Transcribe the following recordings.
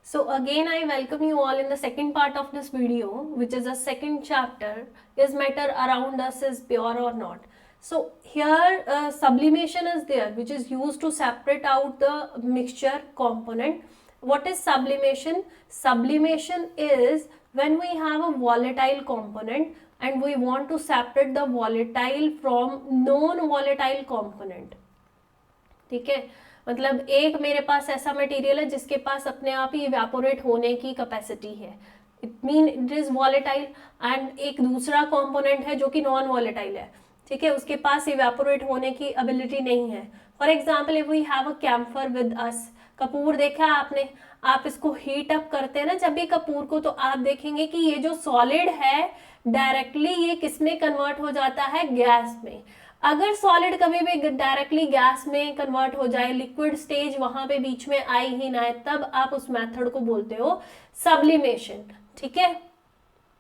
So again I welcome you all in the second part of this video, which is the second chapter, is matter around us is pure or not. So here sublimation is there, which is used to separate out the mixture component. What is sublimation? Sublimation is when we have a volatile component and we want to separate the volatile from non-volatile component. ठीक है, मतलब एक मेरे पास ऐसा material है जिसके पास अपने आप ही इवेपोरेट होने की कैपेसिटी है, it mean it is volatile, and एक दूसरा कंपोनेंट है जो कि नॉन वॉलेटाइल है, ठीक है, उसके पास इवेपोरेट होने की एबिलिटी नहीं है. For example if we have a camphor with us, कपूर देखा आपने, आप इसको हीट अप करते हैं ना जब भी कपूर को, तो आप देखेंगे कि ये जो सॉलिड है डायरेक्टली ये किस में कन्वर्ट हो जाता है, गैस में. अगर सॉलिड कभी भी डायरेक्टली गैस में कन्वर्ट हो जाए, लिक्विड स्टेज वहां पे बीच में आई ही ना है, तब आप उस मेथड को बोलते हो सब्लिमेशन. ठीक है,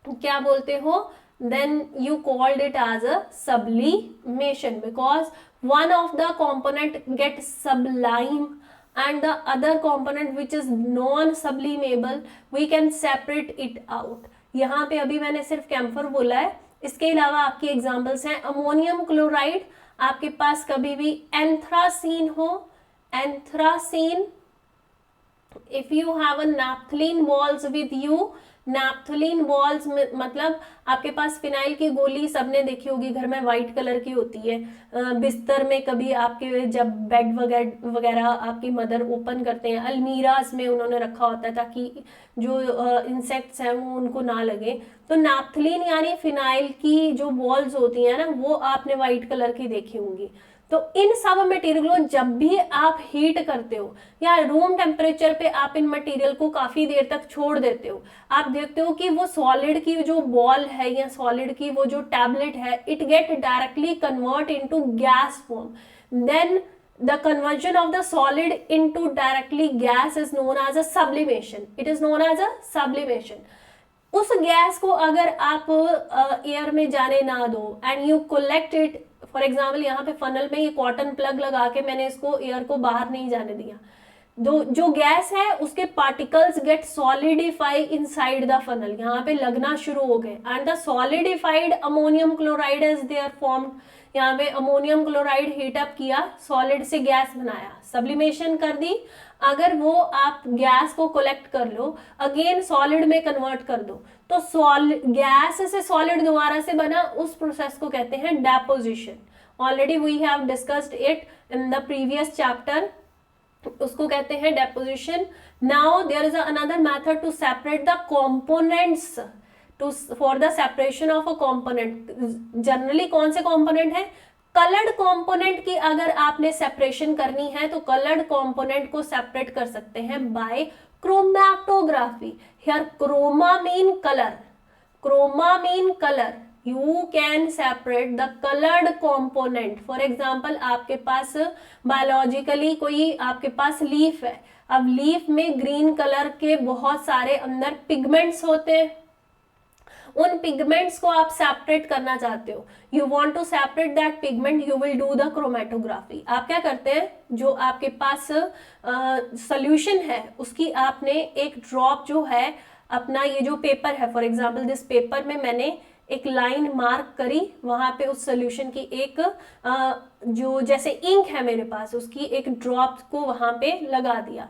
क्या बोलते हो? Then you called it as a sublimation because one of the component get sublime and the other component which is non sublimable we can separate it out. यहाँ पे अभी मैंने सिर्फ कैम्फर बोला है, इसके अलावा आपकी एग्जांपल्स हैं अमोनियम क्लोराइड, आपके पास कभी भी एंथ्रासीन हो, anthracene, if you have a naphthalene balls with you, naphthalene balls मतलब आपके पास फिनाइल की गोली सबने देखी होगी घर में, वाइट कलर की होती है, बिस्तर में कभी आपके जब बेड वगैरह आपकी मदर ओपन करते हैं, अलमीराज में उन्होंने रखा होता है ताकि जो इंसेक्ट्स हैं वो उनको ना लगे. तो नैप्थलीन यानी फिनाइल की जो बॉल्स होती हैं ना, वो आपने वाइट कलर की देखी होंगी. तो इन सब मटेरियल को जब भी आप हीट करते हो या रूम टेम्परेचर पे आप इन मटेरियल को काफी देर तक छोड़ देते हो, आप देखते हो कि वो सॉलिड की जो बॉल है या सॉलिड की वो जो टैबलेट है, it get directly convert into gas form. Then the conversion of the solid into directly gas is known as a sublimation. It is known as a sublimation. उस gas को अगर आप एयर में जाने ना दो and you collect it, for example यहाँ पे फनल में ये कॉटन प्लग लगा के मैंने इसको एयर को बाहर नहीं जाने दिया, जो गैस है उसके particles get solidify inside the funnel, यहाँ पे लगना शुरू हो गए and the solidified ammonium chloride is there form. यहाँ पे अमोनियम क्लोराइड हीटअप किया, सॉलिड से गैस बनाया, सब्लिमेशन कर दी. अगर वो आप गैस को कलेक्ट कर लो, अगेन सॉलिड में कन्वर्ट कर दो, तो गैस से सॉलिड दोबारा से बना, उस प्रोसेस को कहते हैं deposition. Already we have discussed it in the previous chapter, उसको कहते हैं deposition. Now there is another method to separate the components, for the separation of a component. Generally कौन से कंपोनेंट है? कलर्ड कंपोनेंट की अगर आपने सेपरेशन करनी है तो कलर्ड कंपोनेंट को सेपरेट कर सकते हैं by chromatography. Here chroma mean colour, chroma mean colour. You can separate the colored component. For example, आपके पास बायोलॉजिकली कोई आपके पास लीफ है, अब लीफ में ग्रीन कलर के बहुत सारे अंदर पिगमेंट्स होते हैं, उन पिगमेंट्स को आप सेपरेट करना चाहते हो, you want to separate that pigment, you will do the chromatography. आप क्या करते हैं, जो आपके पास सोल्यूशन है उसकी आपने एक ड्रॉप जो है अपना, ये जो पेपर है, फॉर एग्जाम्पल दिस पेपर में मैंने एक लाइन मार्क करी, वहां पे उस सोल्यूशन की एक जो जैसे इंक है मेरे पास, उसकी एक ड्रॉप को वहां पे लगा दिया.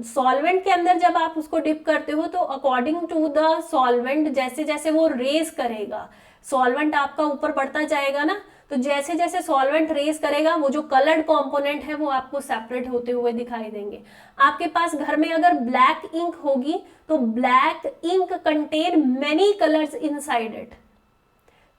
सॉल्वेंट के अंदर जब आप उसको डिप करते हो तो अकॉर्डिंग टू द सॉल्वेंट जैसे जैसे वो रेज करेगा, सॉल्वेंट आपका ऊपर बढ़ता जाएगा ना, तो जैसे जैसे सॉल्वेंट रेज करेगा वो जो कलर्ड कंपोनेंट है वो आपको सेपरेट होते हुए दिखाई देंगे. आपके पास घर में अगर ब्लैक इंक होगी तो black ink contain many colours inside it,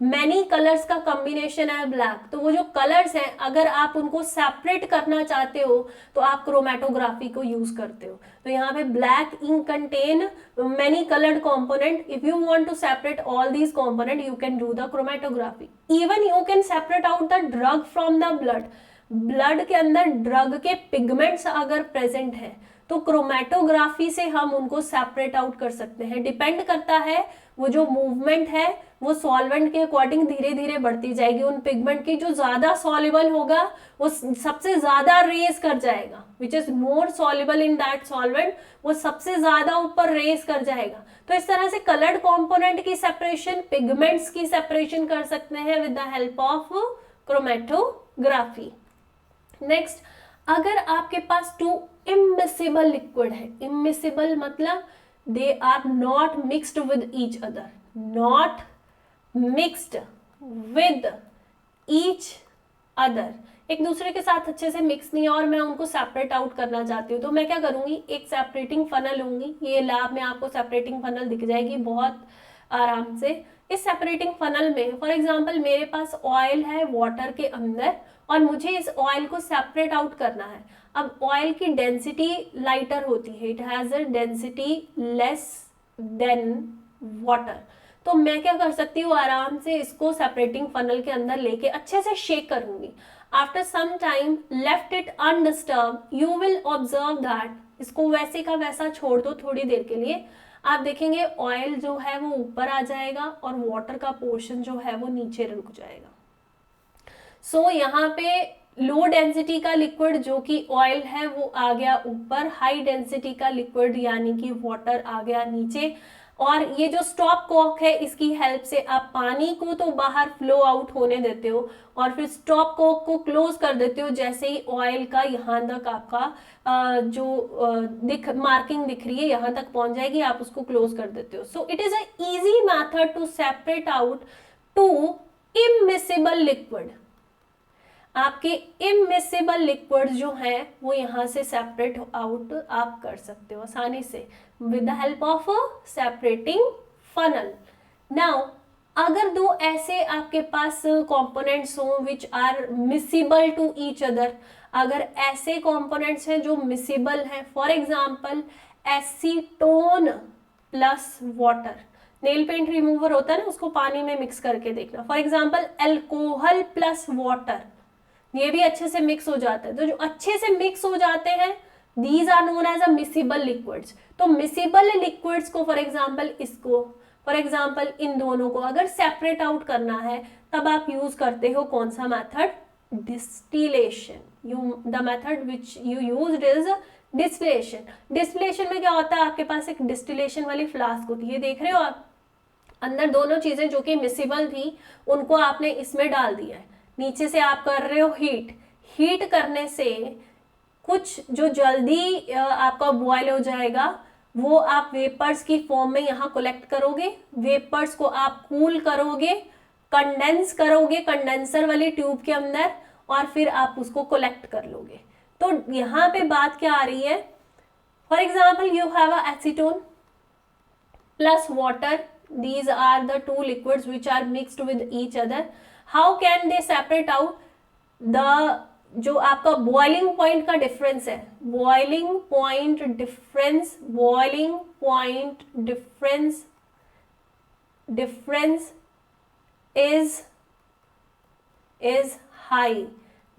many colours का कॉम्बिनेशन है ब्लैक. तो वो जो कलर्स हैं अगर आप उनको सेपरेट करना चाहते हो तो आप क्रोमेटोग्राफी को यूज करते हो. तो यहाँ पे black ink contain many coloured component, if you want to separate all these component you can do the chromatography. Even you can separate out the drug from the blood. Blood के अंदर drug के pigments अगर present है तो chromatography से हम उनको separate out कर सकते हैं। डिपेंड करता है वो जो मूवमेंट है वो सॉल्वेंट के अकॉर्डिंग धीरे धीरे बढ़ती जाएगी। उन पिगमेंट की जो ज्यादा सॉल्युबल होगा वो सबसे ज्यादा रेज कर जाएगा, which is more soluble in that solvent, वो सबसे ज्यादा ऊपर रेज कर जाएगा। तो इस तरह से कलर्ड कंपोनेंट की सेपरेशन, पिगमेंट्स की सेपरेशन कर सकते हैं with the help of chromatography. Next, अगर आपके पास टू इमिसिबल लिक्विड है, इमिसिबल मतलब they are not mixed with each other, not mixed with each other, एक दूसरे के साथ अच्छे से मिक्स नहीं है और मैं उनको सेपरेट आउट करना चाहती हूँ, तो मैं क्या करूंगी, एक सेपरेटिंग फनल लूंगी। ये लैब में आपको सेपरेटिंग फनल दिख जाएगी बहुत आराम से। इस सेपरेटिंग फनल में फॉर एग्जांपल मेरे पास ऑयल है वाटर के अंदर और मुझे इस ऑयल को सेपरेट आउट करना है। अब ऑयल की डेंसिटी लाइटर होती है, it has a density less than water, तो मैं क्या कर सकती हूँ, आराम से इसको सेपरेटिंग फनल के अंदर लेके अच्छे से शेक करूंगी। After some time left it undisturb, you will observe that, इसको वैसे का वैसा छोड़ दो थोड़ी देर के लिए, आप देखेंगे ऑयल जो है वो ऊपर आ जाएगा और वाटर का पोर्शन जो है वो नीचे रुक जाएगा। सो यहाँ पे लो डेंसिटी का लिक्विड जो कि ऑयल है वो आ गया ऊपर, हाई डेंसिटी का लिक्विड यानी कि वाटर आ गया नीचे। और ये जो स्टॉप कॉक है इसकी हेल्प से आप पानी को तो बाहर फ्लो आउट होने देते हो और फिर स्टॉप कॉक को क्लोज कर देते हो जैसे ही ऑयल का यहाँ तक आपका जो मार्किंग दिख रही है यहाँ तक पहुंच जाएगी, आप उसको क्लोज कर देते हो। So it is a easy method to separate out two immiscible liquid. आपके इमिसिबल लिक्विड जो हैं वो यहाँ से सेपरेट आउट आप कर सकते हो आसानी से with the help of separating funnel. Now अगर दो ऐसे आपके पास कंपोनेंट्स हो which are miscible to each other, अगर ऐसे कंपोनेंट्स हैं जो मिसिबल हैं, for example acetone plus water, nail paint remover होता है ना, उसको पानी में मिक्स करके देखना, for example alcohol plus water, ये भी अच्छे से मिक्स हो जाता है। तो जो अच्छे से मिक्स हो जाते हैं these are known as a miscible liquids. तो मिसिबल लिक्विड्स को फॉर एग्जांपल इसको, फॉर एग्जांपल इन दोनों को अगर सेपरेट आउट करना है तब आप यूज करते हो कौन सा method, distillation. The method which you used is distillation. Distillation में क्या होता है, आपके पास एक डिस्टिलेशन वाली फ्लास्क होती है, देख रहे हो आप, अंदर दोनों चीजें जो कि मिसिबल थी उनको आपने इसमें डाल दिया है, नीचे से आप कर रहे हो हीट। हीट करने से कुछ जो जल्दी आपका बॉयल हो जाएगा वो आप वेपर्स की फॉर्म में यहाँ कलेक्ट करोगे, वेपर्स को आप कूल करोगे, कंडेंस करोगे कंडेंसर वाली ट्यूब के अंदर और फिर आप उसको कलेक्ट कर लोगे। तो यहाँ पे बात क्या आ रही है, for example you have a acetone plus water, these are the two liquids which are mixed with each other. How can they separate out? the जो आपका बॉइलिंग पॉइंट का डिफरेंस है, boiling point difference, boiling point difference, difference is high,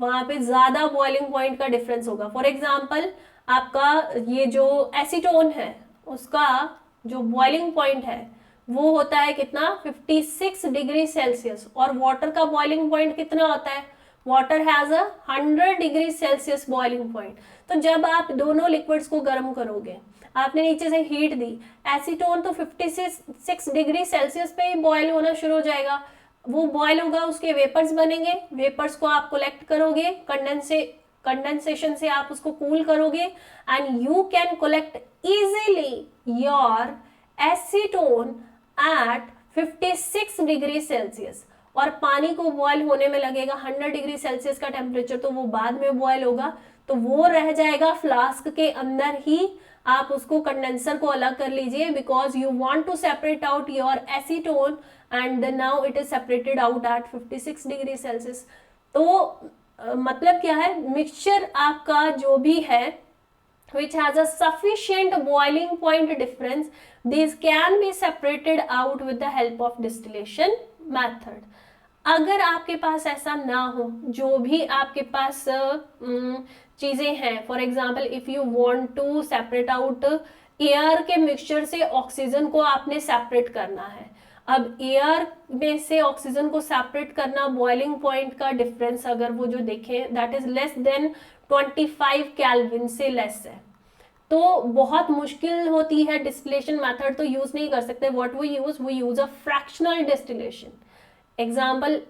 वहां पे ज्यादा boiling point का difference होगा। For example आपका ये जो एसीटोन है उसका जो बॉइलिंग पॉइंट है वो होता है कितना, 56 डिग्री सेल्सियस, और वाटर का बॉइलिंग पॉइंट कितना होता है, water has a 100 degree Celsius boiling point. तो जब आप दोनों लिक्विड्स को गर्म करोगे, आपने नीचे से हीट दी, एसीटोन तो 56 डिग्री सेल्सियस पे ही बॉयल होना शुरू हो जाएगा, वो बॉयल होगा, उसके वेपर्स बनेंगे, वेपर्स को आप कलेक्ट करोगे, कंडेंसेशन से आप उसको कूल करोगे and you can collect easily your acetone at 56 degree Celsius. और पानी को बॉयल होने में लगेगा 100 डिग्री सेल्सियस का टेम्परेचर, तो वो बाद में बॉयल होगा, तो वो रह जाएगा फ्लास्क के अंदर ही, आप उसको कंडेंसर को अलग कर लीजिए because you want to separate out your acetone and now it is separated out at 56 degree Celsius. तो मतलब क्या है, मिक्सचर आपका जो भी है which has a sufficient boiling point difference, these can be separated out with the help of distillation method. अगर आपके पास ऐसा ना हो, जो भी आपके पास चीजें हैं, for example if you want to separate out air के मिक्सचर से ऑक्सीजन को आपने सेपरेट करना है। अब एयर में से ऑक्सीजन को सेपरेट करना, बॉइलिंग पॉइंट का डिफरेंस अगर वो जो देखें that is less than 25 kelvin से लेस है, तो बहुत मुश्किल होती है, डिस्टिलेशन मेथड तो यूज नहीं कर सकते। What we use a fractional distillation. Example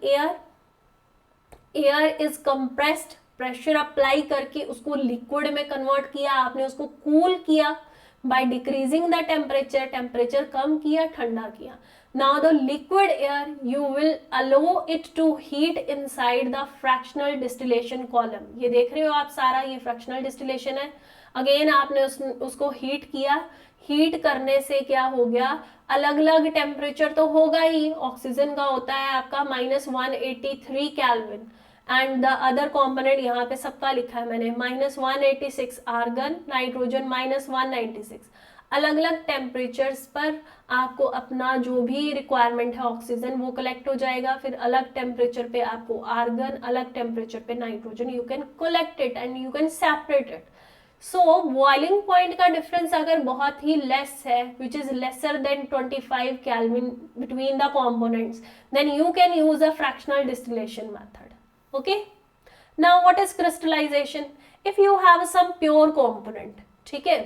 air is compressed, pressure apply करके उसको लिक्विड में कन्वर्ट किया आपने, उसको कूल किया by decreasing the temperature, temperature कम किया, ठंडा किया। Now the liquid air you will allow it to heat inside the fractional distillation column. ये देख रहे हो आप सारा, ये फ्रैक्शनल डिस्टिलेशन है। अगेन आपने उसको हीट किया, हीट करने से क्या हो गया, अलग अलग टेम्परेचर तो होगा ही। ऑक्सीजन का होता है आपका -183 kelvin and the other component यहाँ पे सबका लिखा है मैंने, -186 आर्गन, नाइट्रोजन -196। अलग अलग टेम्परेचर्स पर आपको अपना जो भी रिक्वायरमेंट है ऑक्सीजन वो कलेक्ट हो जाएगा। फिर अलग टेम्परेचर पे आपको आर्गन, अलग टेम्परेचर पे nitrogen, you can collect it and you can separate it. So boiling point का डिफरेंस अगर बहुत ही लेस है, which is lesser than 25 kelvin between the components, then you can use a fractional distillation method. Okay, now what is crystallization? If you have some pure component, ठीक है,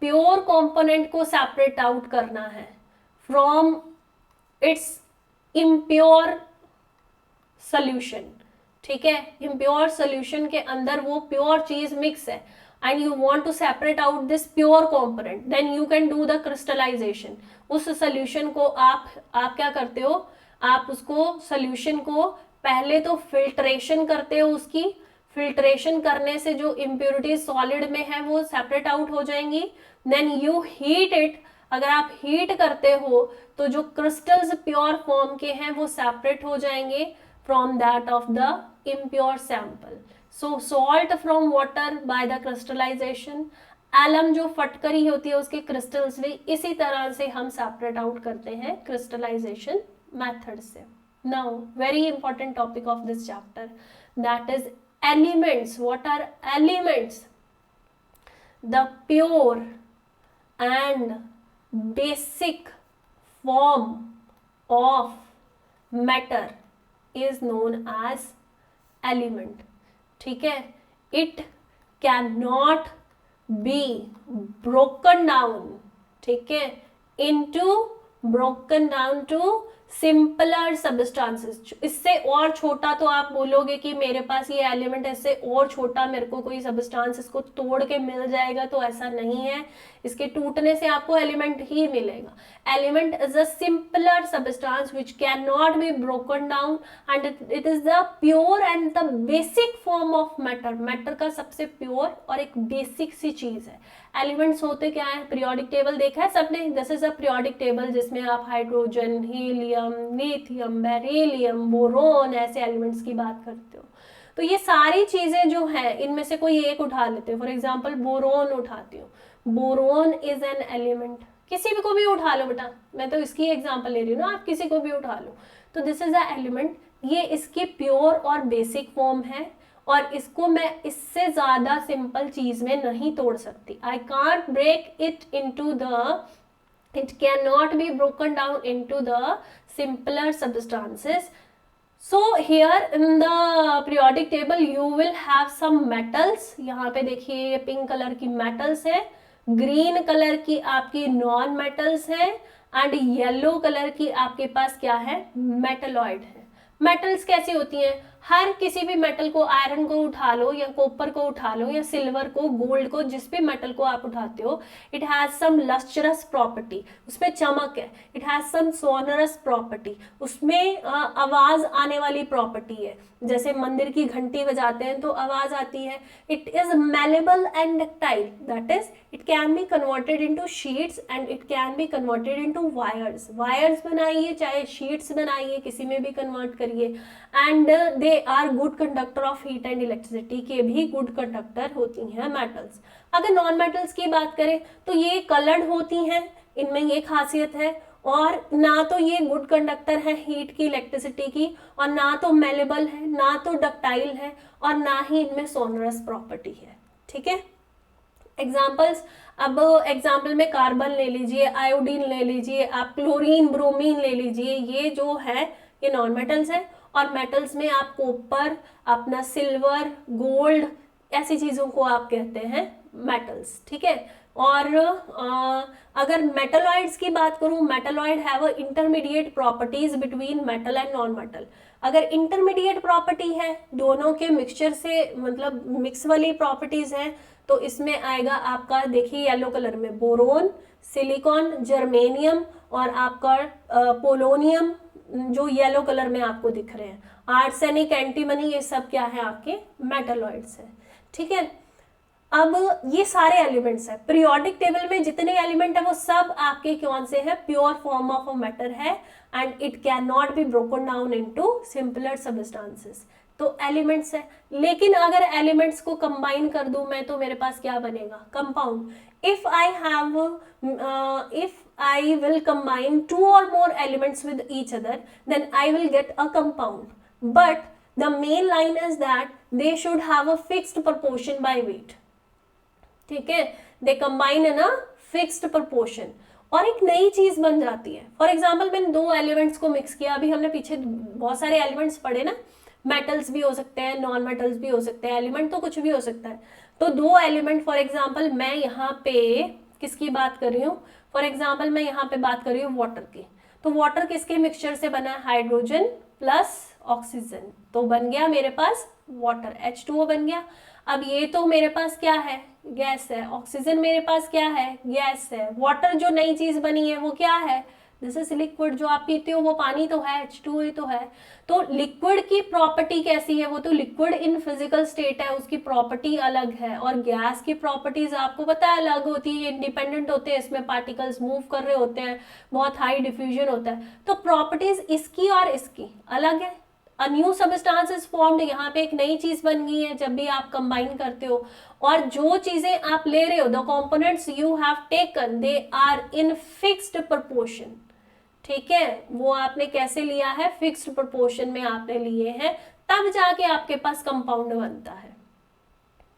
pure component को separate out करना है from its impure solution, ठीक है, impure solution के अंदर वो प्योर चीज मिक्स है and you want to separate out this pure component, then you can do the crystallisation. उस सोल्यूशन को आप क्या करते हो, आप उसको सोल्यूशन को पहले तो फिल्ट्रेशन करते हो, उसकी फिल्ट्रेशन करने से जो इम्प्योरिटीज सॉलिड में है वो सेपरेट आउट हो जाएंगी। देन यू हीट इट, अगर आप हीट करते हो तो जो क्रिस्टल्स प्योर फॉर्म के हैं वो सेपरेट हो जाएंगे from that of the impure sample. So salt from water by the crystallisation, alum जो फटकरी होती है उसके क्रिस्टल्स भी इसी तरह से हम सेपरेट आउट करते हैं क्रिस्टलाइजेशन मेथड से। Now, very important topic of this chapter, that is elements. What are elements? The pure and basic form of matter is known as element. ठीक है, it cannot be broken down, ठीक है, broken down to simpler substances. इससे और छोटा तो आप बोलोगे कि मेरे पास ये एलिमेंट है, इससे और छोटा मेरे को कोई सब्सटेंस इसको तोड़ के मिल जाएगा, तो ऐसा नहीं है। इसके टूटने से आपको एलिमेंट ही मिलेगा। Element is a simpler substance which can not be broken down and it is the pure and the basic form of matter. Matter का सबसे प्योर और एक बेसिक सी चीज है। एलिमेंट्स होते क्या है, पीरियोडिक टेबल देखा है सबने, this is a periodic table जिसमें आप hydrogen, helium, lithium, beryllium, boron ऐसे एलिमेंट्स की बात करते हो। तो ये सारी चीजें जो हैं इनमें से कोई एक उठा लेते हो, फॉर एग्जांपल बोरोन उठाती हो, बोरोन इज एन एलिमेंट। किसी भी को भी उठा लो बेटा, मैं तो इसकी एग्जांपल ले रही हूँ ना, आप किसी को भी उठा लो, तो दिस इज अ एलिमेंट। ये इसकी प्योर और बेसिक फॉर्म है और इसको मैं इससे ज्यादा सिंपल चीज में नहीं तोड़ सकती। I can't break it into the, it cannot be broken down into the simpler substances. So here in the periodic table you will have some metals. यहाँ पे देखिए ये पिंक कलर की मेटल्स है, ग्रीन कलर की आपकी non metals है and yellow colour की आपके पास क्या है, मेटलॉइड है। मेटल्स कैसी होती हैं, हर किसी भी मेटल को, आयरन को उठा लो या कॉपर को उठा लो या सिल्वर को, गोल्ड को, जिस भी मेटल को आप उठाते हो, it has some lustrous property, उसमें चमक है। It has some sonorous property, उसमें आवाज आने वाली प्रॉपर्टी है, जैसे मंदिर की घंटी बजाते हैं तो आवाज आती है। It is malleable and ductile, that is it can be converted into sheets and it can be converted into wires. Wires बनाइए चाहे शीट्स बनाइए, किसी में भी कन्वर्ट करिए। And they are good conductor of heat and electricity, के भी good conductor होती हैं मेटल्स। अगर नॉन मेटल्स की बात करें तो ये कलर्ड होती हैं, इनमें ये खासियत है, और ना तो ये गुड कंडक्टर है हीट की, इलेक्ट्रिसिटी की, और ना तो मेलेबल है, ना तो डक्टाइल है, और ना ही इनमें सोनरस प्रॉपर्टी है। ठीक है, एग्जाम्पल्स, अब एग्जाम्पल में कार्बन ले लीजिए, आयोडीन ले लीजिए, आप क्लोरीन, ब्रोमीन ले लीजिए, ये जो है ये नॉन मेटल्स है। और मेटल्स में आप कॉपर, अपना सिल्वर, गोल्ड, ऐसी चीजों को आप कहते हैं मेटल्स। ठीक है, और अगर मेटलॉइड्स की बात करूं, metalloid have intermediate properties between metal and non metal. अगर इंटरमीडिएट प्रॉपर्टी है, दोनों के मिक्सचर से मतलब मिक्स वाली प्रॉपर्टीज हैं, तो इसमें आएगा आपका, देखिए येलो कलर में, बोरोन, सिलिकॉन, जर्मेनियम, और आपका पोलोनियम जो येलो कलर में आपको दिख रहे हैं, आर्सेनिक, एंटीमनी, ये सब क्या है आपके मेटलॉइड्स है। ठीक है, अब ये सारे एलिमेंट्स है, पीरियोडिक टेबल में जितने एलिमेंट है वो सब आपके कौन से हैं, pure form of a matter है, and it can not be broken down into simpler substances. तो एलिमेंट्स है, लेकिन अगर एलिमेंट्स को कंबाइन कर दूं मैं तो मेरे पास क्या बनेगा, compound. If I will combine 2 or more elements with each other, then I will get a compound, but the main line is that they should have a fixed proportion by weight. ठीक है, they combine in a fixed proportion, और एक नई चीज बन जाती है। For example मैंने 2 एलिमेंट्स को मिक्स किया, अभी हमने पीछे बहुत सारे एलिमेंट्स पढ़े ना, मेटल्स भी हो सकते हैं, नॉन मेटल्स भी हो सकते हैं, एलिमेंट तो कुछ भी हो सकता है। तो 2 एलिमेंट, फॉर एग्जाम्पल मैं यहाँ पे किसकी बात कर रही हूँ, फॉर एग्जाम्पल मैं यहाँ पे बात कर रही हूँ वाटर की। तो वाटर किसके मिक्सचर से बना है, हाइड्रोजन प्लस ऑक्सीजन, तो बन गया मेरे पास वाटर, H2O बन गया। अब ये तो मेरे पास क्या है, गैस है, ऑक्सीजन मेरे पास क्या है, गैस है, वाटर जो नई चीज बनी है वो क्या है, दिस इज लिक्विड, जो आप पीते हो वो पानी तो है, H2O ही तो है। तो लिक्विड की प्रॉपर्टी कैसी है, वो तो लिक्विड इन फिजिकल स्टेट है, उसकी प्रॉपर्टी अलग है, और गैस की प्रॉपर्टीज आपको पता है अलग होती है, इंडिपेंडेंट होते हैं, इसमें पार्टिकल्स मूव कर रहे होते हैं, बहुत हाई डिफ्यूजन होता है, तो प्रॉपर्टीज इसकी और इसकी अलग है। A new substance is formed, यहाँ पे एक नई चीज बन गई है जब भी आप कंबाइन करते हो, और जो चीजें आप ले रहे हो, the components you have taken, they are in fixed proportion. ठीक है, वो आपने कैसे लिया है, फिक्स्ड प्रोपोर्शन में आपने लिए हैं, तब जाके आपके पास कंपाउंड बनता है।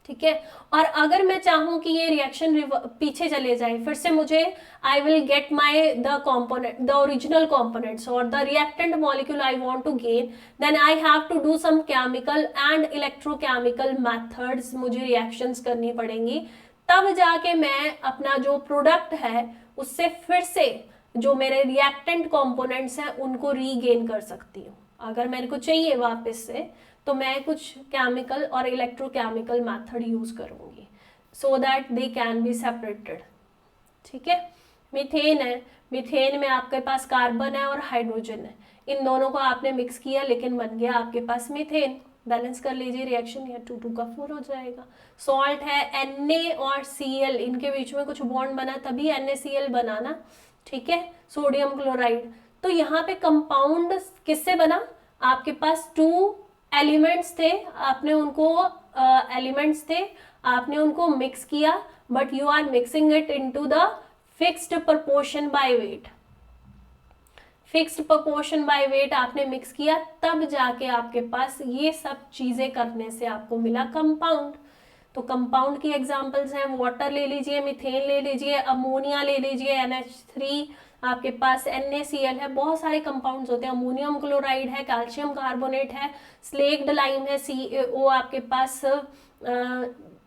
ठीक है, और अगर मैं चाहूं कि ये रिएक्शन पीछे चले जाए, फिर से मुझे I will get my the component, the original components और the reactant molecule I want to gain, then I have to do some chemical and electrochemical methods, मुझे रिएक्शंस करनी पड़ेंगी, तब जाके मैं अपना जो प्रोडक्ट है उससे फिर से जो मेरे रिएक्टेंट कंपोनेंट्स हैं उनको रीगेन कर सकती हूँ। अगर मेरे को चाहिए वापस से, तो मैं कुछ केमिकल और इलेक्ट्रोकेमिकल मेथड यूज करूंगी, so that they can be separated. ठीक है, मीथेन है, मीथेन में आपके पास कार्बन है और हाइड्रोजन है, इन दोनों को आपने मिक्स किया, लेकिन बन गया आपके पास मीथेन। बैलेंस कर लीजिए रिएक्शन, या 2 2 का 4 हो जाएगा। सॉल्ट है, Na और Cl, इनके बीच में कुछ बॉन्ड बना तभी NaCl बना ना। ठीक है, सोडियम क्लोराइड। तो यहाँ पे कंपाउंड किससे बना, आपके पास 2 एलिमेंट्स थे, आपने उनको आपने उनको मिक्स किया, but you are mixing it into the fixed proportion by weight. Fixed proportion by weight आपने मिक्स किया, तब जाके आपके पास ये सब चीजें करने से आपको मिला कंपाउंड। तो कंपाउंड की एग्जांपल्स हैं, वाटर ले लीजिए, मीथेन ले लीजिए, अमोनिया ले लीजिए, NH3, आपके पास NaCl है, बहुत सारे कंपाउंड्स होते हैं, अमोनियम क्लोराइड है, कैल्शियम कार्बोनेट है, स्लेक्ड लाइम है, CaO आपके पास,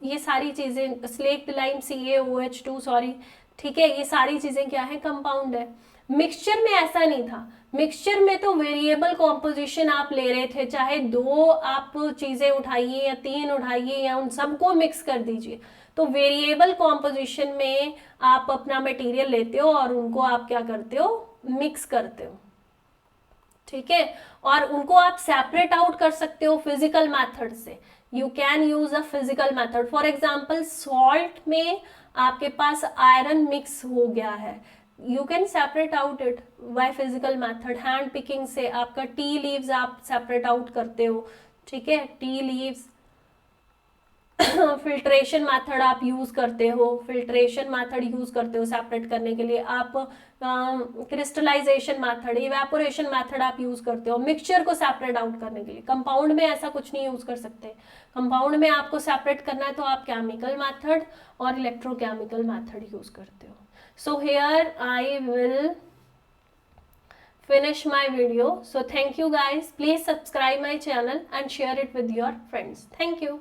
ये सारी चीजें, स्लेक्ड लाइम CaOH2 सॉरी। ठीक है, ये सारी चीजें क्या है, कंपाउंड है। मिक्सचर में ऐसा नहीं था, मिक्सचर में तो वेरिएबल कॉम्पोजिशन आप ले रहे थे, चाहे 2 आप चीजें उठाइए या 3 उठाइए या उन सबको मिक्स कर दीजिए, तो वेरिएबल कॉम्पोजिशन में आप अपना मटेरियल लेते हो और उनको आप क्या करते हो, मिक्स करते हो। ठीक है, और उनको आप सेपरेट आउट कर सकते हो फिजिकल मेथड से, you can use a physical method. For example salt में आपके पास आयरन मिक्स हो गया है, you can separate out it by physical method, hand picking से आपका टी लीव्स आप सेपरेट आउट करते हो। ठीक है, टी लीव्स फिल्ट्रेशन मेथड आप यूज़ करते हो, फिल्ट्रेशन मेथड यूज़ करते हो सेपरेट करने के लिए, आप क्रिस्टलाइजेशन मेथड, इवेपोरेशन मेथड आप यूज़ करते हो मिक्सचर को सेपरेट आउट करने के लिए। कंपाउंड में ऐसा कुछ नहीं यूज़ कर सकते। कंपाउंड में आपको सेपरेट करना है तो आप केमिकल मेथड और इलेक्ट्रोकेमिकल मेथड यूज़ करते हो। So here I will finish my video. So thank you guys. Please subscribe my channel and share it with your friends. Thank you.